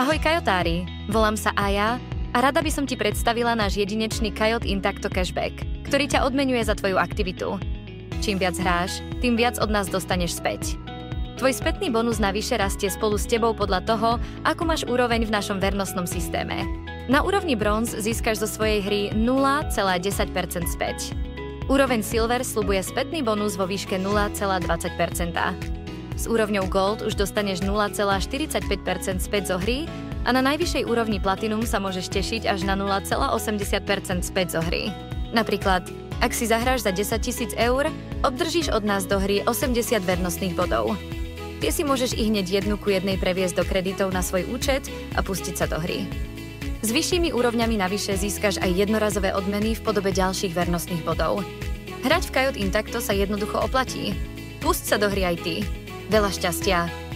Ahoj kajotári, volám sa Aja a rada by som ti predstavila náš jedinečný Kajot Intacto Cashback, ktorý ťa odmeňuje za tvoju aktivitu. Čím viac hráš, tým viac od nás dostaneš späť. Tvoj spätný bonus navyše rastie spolu s tebou podľa toho, akú máš úroveň v našom vernostnom systéme. Na úrovni Bronze získaš zo svojej hry 0,10% späť. Úroveň Silver sľubuje spätný bonus vo výške 0,20%. S úrovňou Gold už dostaneš 0,45% späť zo hry a na najvyššej úrovni Platinum sa môžeš tešiť až na 0,80% späť zo hry. Napríklad, ak si zahráš za 10 000 eur, obdržíš od nás do hry 80 vernostných bodov. Tie si môžeš i hneď 1:1 previesť do kreditov na svoj účet a pustiť sa do hry. S vyššími úrovňami navyše získaš aj jednorazové odmeny v podobe ďalších vernostných bodov. Hrať v Kajot Intacto sa jednoducho oplatí. Pusť sa do hry aj ty. Veľa šťastia!